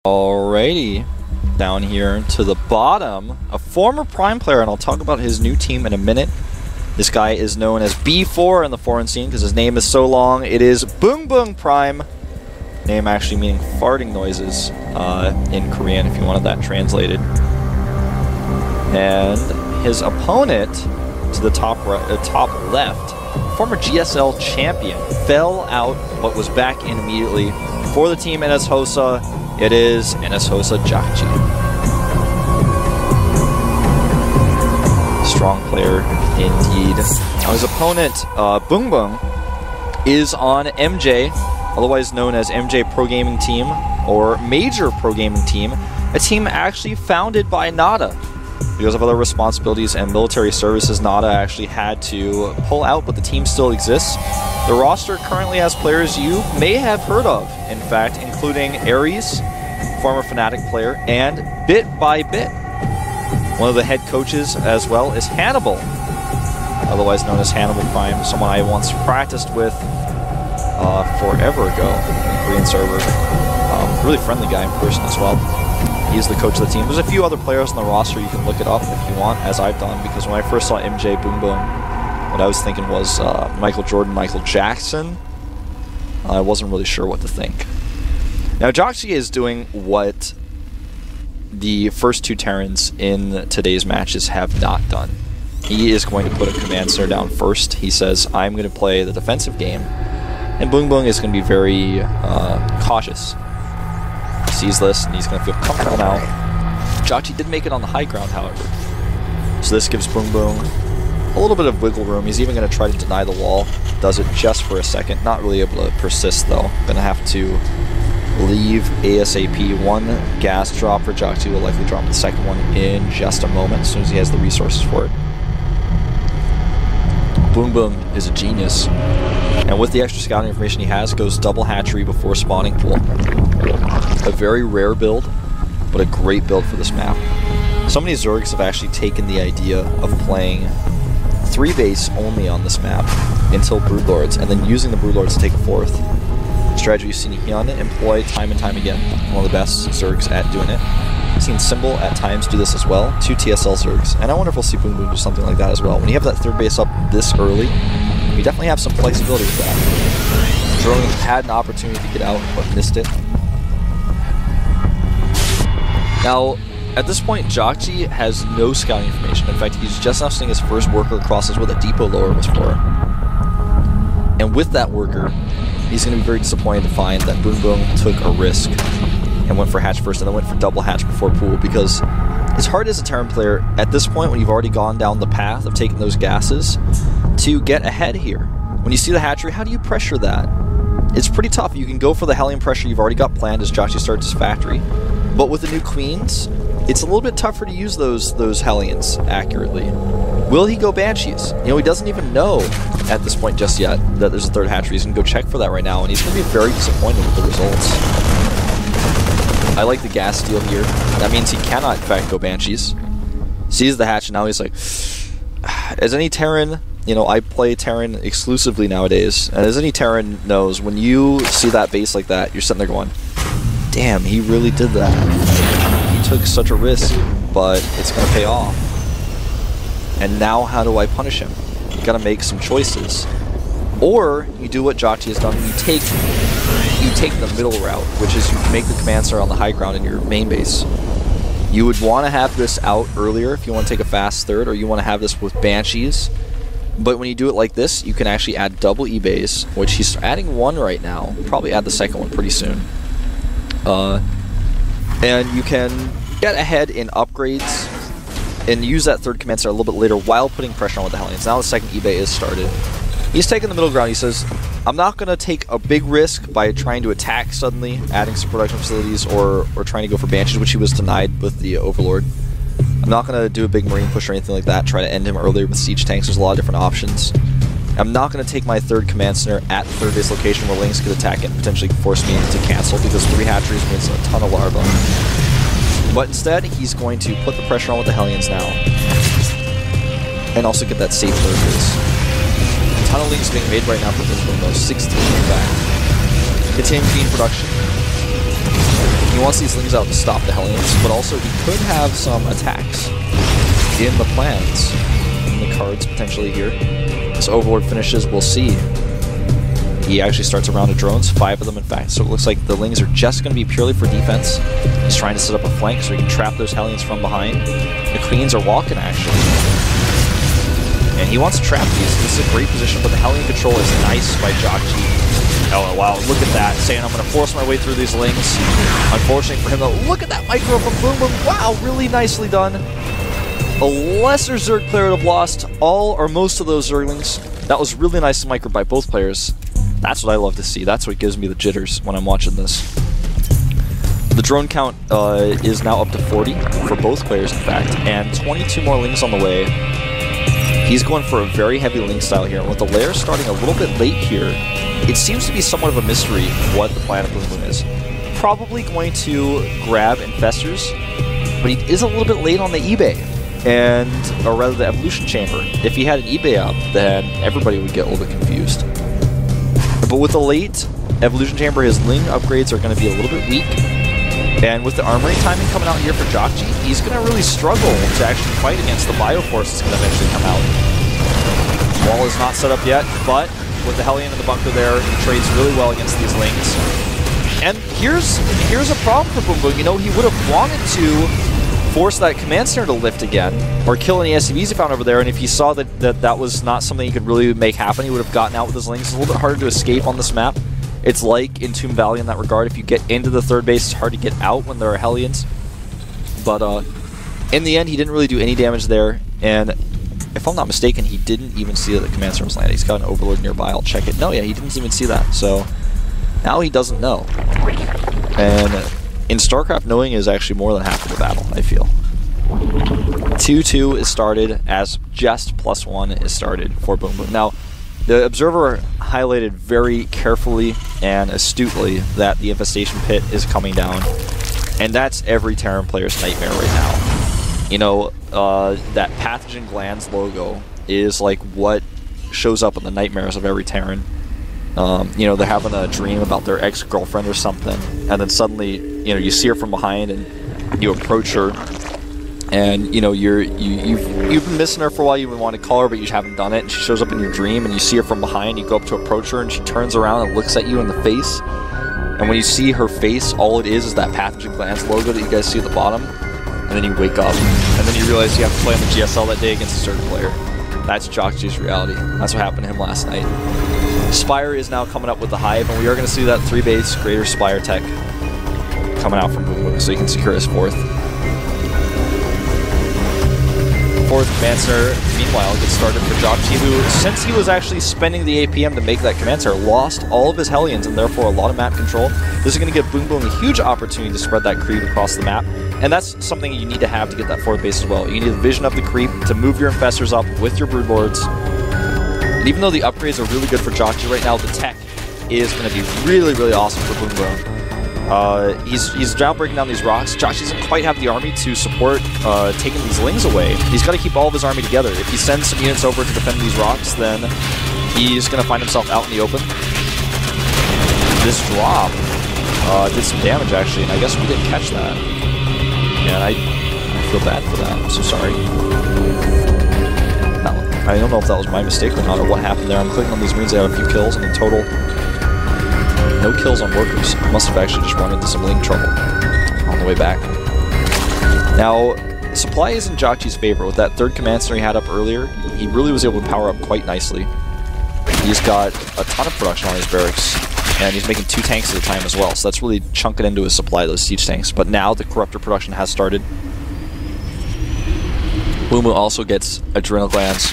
Alrighty, down here to the bottom, a former Prime player, and I'll talk about his new team in a minute. This guy is known as B4 in the foreign scene because his name is so long. It is BBoongBBoong Prime. Name actually meaning farting noises in Korean, if you wanted that translated. And his opponent to the top left, former GSL champion, fell out but was back in immediately. For the team NS Hosa, it is NS Hosa jjakji. Strong player indeed. Now his opponent, BBoongBBoong, is on MJ, otherwise known as MJ Pro Gaming Team or Major Pro Gaming Team, a team actually founded by Nada. Because of other responsibilities and military services, Nada actually had to pull out, but the team still exists. The roster currently has players you may have heard of, in fact, including Ares, former Fnatic player, and Bit by Bit. One of the head coaches as well is Hannibal, otherwise known as Hannibal Prime, someone I once practiced with forever ago in the Korean server. Really friendly guy in person as well. He's the coach of the team. There's a few other players on the roster. You can look it up if you want, as I've done, because when I first saw MJ BBoongBBoong, what I was thinking was Michael Jordan, Michael Jackson. I wasn't really sure what to think. Now, jjakji is doing what the first two Terrans in today's matches have not done. He is going to put a command center down first. He says, I'm going to play the defensive game, and BBoongBBoong is going to be very cautious. He sees this, and he's going to feel comfortable now. jjakji did make it on the high ground, however. So this gives BBoongBBoong a little bit of wiggle room. He's even going to try to deny the wall. Does it just for a second. Not really able to persist, though. Going to have to leave ASAP. One gas drop for jjakji. Will likely drop the second one in just a moment, as soon as he has the resources for it. BBoongBBoong is a genius. And with the extra scouting information he has, goes double hatchery before spawning pool. A very rare build, but a great build for this map. So many Zergs have actually taken the idea of playing 3 base only on this map until Broodlords, and then using the Broodlords to take a 4th. Strategy you've seen Hyun employ time and time again. One of the best Zergs at doing it. I've seen Symbol at times do this as well. 2 TSL Zergs, and I wonder if we'll see BBoongBBoong do something like that as well. When you have that 3rd base up this early, you definitely have some flexibility with that. Drone had an opportunity to get out, but missed it. Now, at this point, jjakji has no scouting information. In fact, he's just now seeing his first worker across as where the depot lower was for. And with that worker, he's going to be very disappointed to find that BBoongBBoong took a risk and went for hatch first and then went for double hatch before pool, because it's hard as a Terran player at this point, when you've already gone down the path of taking those gases, to get ahead here. When you see the hatchery, how do you pressure that? It's pretty tough. You can go for the Hellion pressure you've already got planned as jjakji starts his factory, but with the new queens, it's a little bit tougher to use those Hellions accurately. Will he go Banshees? You know, he doesn't even know at this point just yet that there's a 3rd hatchery. He's going to go check for that right now, and he's going to be very disappointed with the results. I like the gas steal here. That means he cannot, in fact, go Banshees. Sees the hatch, and now he's like, as any Terran, you know, I play Terran exclusively nowadays, and as any Terran knows, when you see that base like that, you're sitting there going, damn, he really did that. He took such a risk, but it's going to pay off. And now how do I punish him? You got to make some choices. Or you do what jjakji has done, you take the middle route, which is you make the command center on the high ground in your main base. You would want to have this out earlier if you want to take a fast 3rd, or you want to have this with Banshees. But when you do it like this, you can actually add double E-base, which he's adding 1 right now. Probably add the second one pretty soon. And you can get ahead in upgrades and use that 3rd command center a little bit later while putting pressure on with the Hellions. Now the second eBay is started. He's taking the middle ground. He says, I'm not going to take a big risk by trying to attack suddenly, adding some production facilities, or trying to go for Banshees, which he was denied with the Overlord. I'm not going to do a big Marine push or anything like that, try to end him earlier with siege tanks. There's a lot of different options. I'm not going to take my 3rd command center at the 3rd base location where Lynx could attack it and potentially force me to cancel, because 3 hatcheries means a ton of larvae. But instead, he's going to put the pressure on with the Hellions now, and also get that safe 3rd base. A ton of Lynx being made right now for BBoongBBoong, 16 in fact. Continuing gene production. He wants these Lings out to stop the Hellions, but also he could have some attacks in the plans, in the cards potentially here. As Overlord finishes, we'll see. He actually starts a round of drones, 5 of them in fact, so it looks like the Lings are just going to be purely for defense. He's trying to set up a flank so he can trap those Hellions from behind. The Queens are walking actually. And he wants to trap these. This is a great position, but the Hellion control is nice by jjakji. Oh wow, look at that, saying I'm going to force my way through these Lings. Unfortunately for him though, look at that micro from BBoongBBoong. Wow, really nicely done. A lesser Zerg player would have lost all or most of those Zerglings. That was really nice micro by both players. That's what I love to see. That's what gives me the jitters when I'm watching this. The drone count is now up to 40 for both players, in fact, and 22 more Lings on the way. He's going for a very heavy Ling style here, and with the lair starting a little bit late here, it seems to be somewhat of a mystery what the plan of BBoongBBoong is. Probably going to grab Infestors, but he is a little bit late on the eBay. Or rather the Evolution Chamber. If he had an eBay up, then everybody would get a little bit confused. But with the late Evolution Chamber, his Ling upgrades are going to be a little bit weak. And with the armory timing coming out here for jjakji, he's going to really struggle to actually fight against the Bioforce that's going to eventually come out. Wall is not set up yet, but with the Hellion in the bunker there, he trades really well against these Lings. And here's a problem for BBoongBBoong. You know, he would have wanted to force that command center to lift again, or kill any SCVs he found over there, and if he saw that was not something he could really make happen, he would have gotten out with his Lings. It's a little bit harder to escape on this map. It's like in Tomb Valley in that regard. If you get into the third base, it's hard to get out when there are Hellions. But in the end, he didn't really do any damage there, and if I'm not mistaken, he didn't even see that the command center was landing. He's got an Overlord nearby. I'll check it. No, yeah, he didn't even see that. So now he doesn't know. And in StarCraft, knowing is actually more than half of the battle, I feel. 2-2 is started as just +1 is started for BBoongBBoong. Now, the Observer highlighted very carefully and astutely that the Infestation Pit is coming down. And that's every Terran player's nightmare right now. You know, that Pathogen Glands logo is like what shows up in the nightmares of every Terran. You know, they're having a dream about their ex-girlfriend or something, and then suddenly, you know, you see her from behind and you approach her, and you know you've been missing her for a while. You've been wanting to call her, but you haven't done it. And she shows up in your dream, and you see her from behind. You go up to approach her, and she turns around and looks at you in the face. And when you see her face, all it is that Pathogen Glands logo that you guys see at the bottom. And then you wake up, and then you realize you have to play on the GSL that day against a certain player. That's jjakji's reality. That's what happened to him last night. Spire is now coming up with the Hive, and we are going to see that 3-base Greater Spire tech coming out from BBoongBBoong, so he can secure his 4th. 4th command center, meanwhile, gets started for jjakji, who, since he was actually spending the APM to make that command center, lost all of his Hellions, and therefore a lot of map control. This is going to give BBoongBBoong a huge opportunity to spread that creep across the map, and that's something you need to have to get that 4th base as well. You need the vision of the creep to move your Infestors up with your Broodlords. And even though the upgrades are really good for jjakji right now, the tech is going to be really, really awesome for BBoongBBoong. He's now breaking down these rocks. jjakji doesn't quite have the army to support taking these Lings away. He's got to keep all of his army together. If he sends some units over to defend these rocks, then he's going to find himself out in the open. This drop did some damage, actually, and I guess we didn't catch that. And I feel bad for that. I'm so sorry. I don't know if that was my mistake or not, or what happened there. I'm clicking on these moons, they have a few kills, and in total, no kills on workers. Must have actually just run into some Ling trouble on the way back. Now, supply is in jjakji's favor. With that 3rd command center he had up earlier, he really was able to power up quite nicely. He's got a ton of production on his barracks, and he's making 2 tanks at a time as well, so that's really chunking into his supply, those siege tanks. But now the Corruptor production has started. BBoongBBoong also gets Adrenal Glands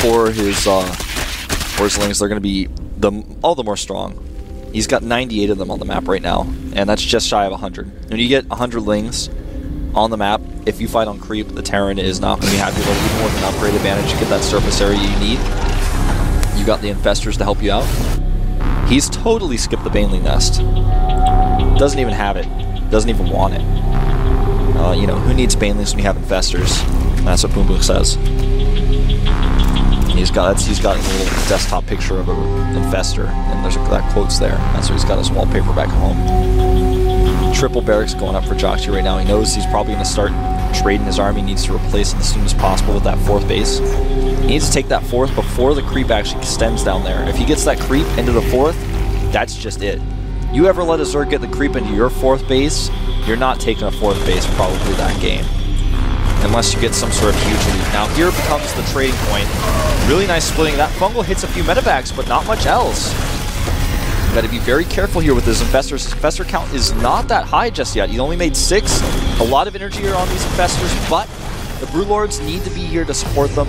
for his Lings. They're going to be all the more strong. He's got 98 of them on the map right now, and that's just shy of 100. When you get 100 Lings on the map, if you fight on creep, the Terran is not going to be happy about it. Even with an upgrade advantage, you get that surface area you need. You got the Infestors to help you out. He's totally skipped the Baneling Nest. Doesn't even have it. Doesn't even want it. You know, who needs Banelings when you have Infestors? That's what BBoongBBoong says. He's got a little desktop picture of an Infestor, and there's that quote's there. That's what he's got as wallpaper back home. triple barracks going up for jjakji right now. He knows he's probably going to start trading his army. He needs to replace it as soon as possible with that 4th base. He needs to take that 4th before the creep actually extends down there. If he gets that creep into the 4th, that's just it. You ever let a Zerg get the creep into your 4th base, you're not taking a 4th base probably that game. Unless you get some sort of huge lead. Now here becomes the trading point. Really nice splitting. That fungal hits a few medevacs, but not much else. You got to be very careful here with his infestors. His infestor count is not that high just yet. He only made 6. A lot of energy here on these infestors, but the Broodlords need to be here to support them.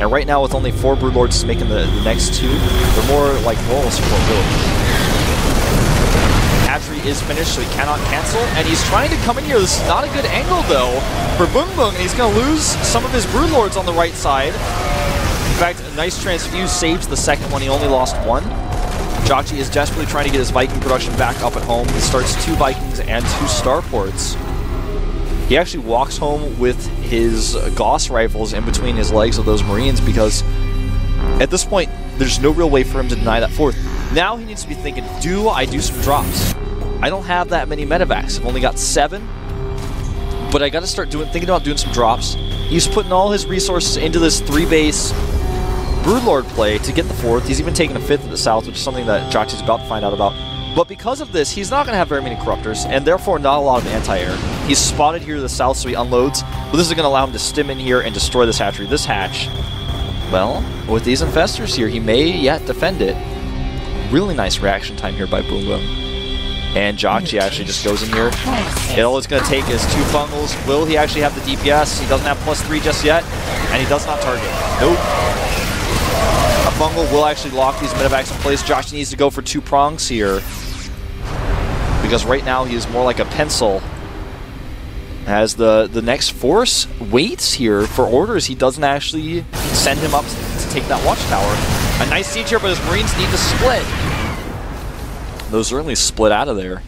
And right now with only 4 Broodlords making the next 2, they're more like normal support really. Hatchery is finished, so he cannot cancel, and he's trying to come in here. This is not a good angle, though, for BBoongBBoong, and he's going to lose some of his Broodlords on the right side. In fact, a nice transfuse saves the second one. He only lost 1. jjakji is desperately trying to get his Viking production back up at home. He starts 2 Vikings and 2 starports. He actually walks home with his Gauss rifles in between his legs of those Marines because at this point, there's no real way for him to deny that 4th. Now he needs to be thinking, do I do some drops? I don't have that many medevacs. I've only got 7. But I got to start thinking about doing some drops. He's putting all his resources into this 3-base Broodlord play to get the 4th. He's even taking a 5th at the south, which is something that jjakji's about to find out about. But because of this, he's not going to have very many Corruptors, and therefore not a lot of anti-air. He's spotted here to the south, so he unloads. But this is going to allow him to stim in here and destroy this hatchery. This hatch, well, with these infestors here, he may yet defend it. Really nice reaction time here by BBoongBBoong. And jjakji actually just goes in here. All it's going to take is 2 fungals. Will he actually have the DPS? He doesn't have +3 just yet, and he does not target. Nope. A fungal will actually lock these medevacs in place. jjakji needs to go for 2 prongs here, because right now he is more like a pencil. As the next force waits here for orders, he doesn't actually send him up to take that watchtower. A nice siege here, but his Marines need to split. Those certainly split out of there.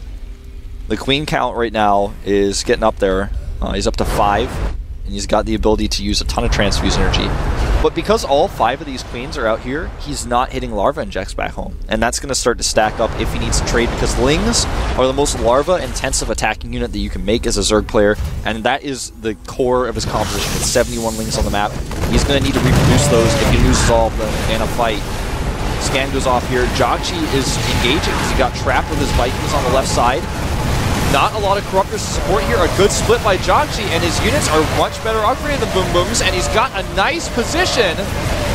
The queen count right now is getting up there. He's up to 5, and he's got the ability to use a ton of transfuse energy. But because all 5 of these queens are out here, he's not hitting larva injects back home. And that's going to start to stack up if he needs to trade, because lings are the most larva-intensive attacking unit that you can make as a Zerg player, and that is the core of his composition. With 71 lings on the map, he's going to need to reproduce those if he loses all of them in a fight. Scan goes off here. jjakji is engaging because he got trapped with his Vikings on the left side. Not a lot of Corruptors to support here. A good split by jjakji, and his units are much better upgraded than BBoongBBoong's, and he's got a nice position.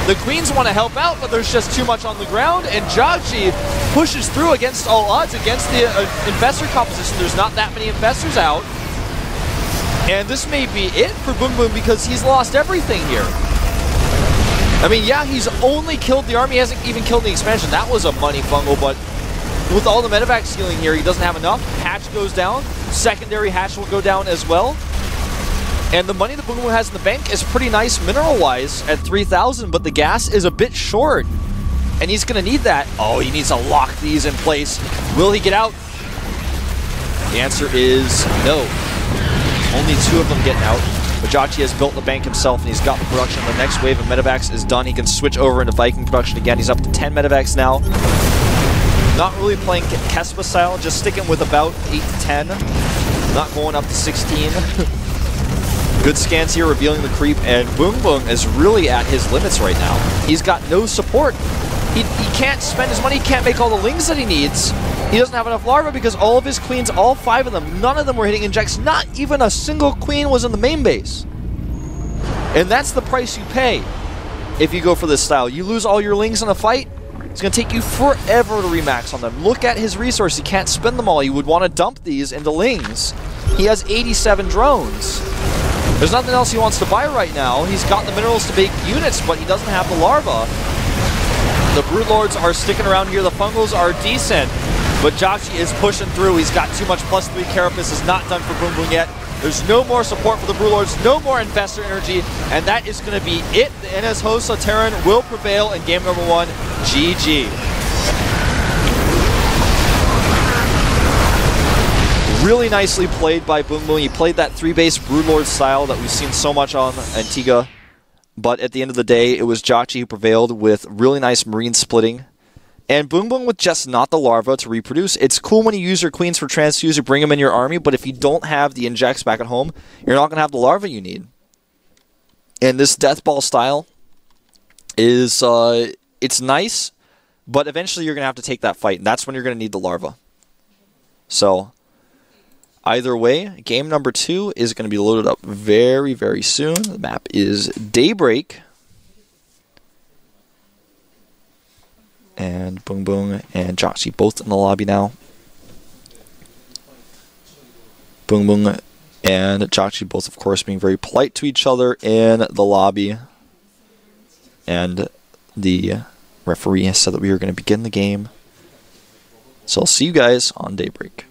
The Queens want to help out, but there's just too much on the ground, and jjakji pushes through against all odds, against the infestor composition. There's not that many infestors out. And this may be it for BBoongBBoong because he's lost everything here. I mean, yeah, he's only killed the army. He hasn't even killed the expansion. That was a money fungal, but with all the medevac stealing here, he doesn't have enough. Hatch goes down. Secondary hatch will go down as well. And the money that BBoongBBoong has in the bank is pretty nice mineral-wise at 3,000, but the gas is a bit short. And he's going to need that. Oh, he needs to lock these in place. Will he get out? The answer is no. Only 2 of them getting out. But jjakji has built the bank himself, and he's got the production. The next wave of medevacs is done. He can switch over into Viking production again. He's up to 10 medevacs now. Not really playing Kespa style, just sticking with about 8 to 10. Not going up to 16. Good scans here revealing the creep, and BBoongBBoong is really at his limits right now. He's got no support. He can't spend his money, he can't make all the lings that he needs. He doesn't have enough larvae because all of his queens, all 5 of them, none of them were hitting injects. Not even a single queen was in the main base. And that's the price you pay if you go for this style. You lose all your lings in a fight, it's going to take you forever to remax on them. Look at his resources. He can't spend them all. You would want to dump these into lings. He has 87 drones. There's nothing else he wants to buy right now. He's got the minerals to make units, but he doesn't have the larva. The Broodlords are sticking around here. The fungals are decent, but jjakji is pushing through. He's got too much +3 carapace. Is not done for BBoongBBoong yet. There's no more support for the Broodlords, no more infestor energy, and that is going to be it. The NS Hosa Terran will prevail in game number 1. GG. Really nicely played by BBoongBBoong. He played that 3-base Broodlord style that we've seen so much on Antigua. But at the end of the day, it was jjakji who prevailed with really nice Marine splitting And BoongBoong with just not the larva to reproduce. It's cool when you use your queens for transfuse or bring them in your army, but if you don't have the injects back at home, you're not going to have the larva you need. And this death ball style is, it's nice, but eventually you're going to have to take that fight, and that's when you're going to need the larva. So, either way, game number 2 is going to be loaded up very, very soon. The map is Daybreak. And BoongBoong and jjakji both in the lobby now. BoongBoong and jjakji both, of course, being very polite to each other in the lobby. And the referee has said that we are going to begin the game. So I'll see you guys on Daybreak.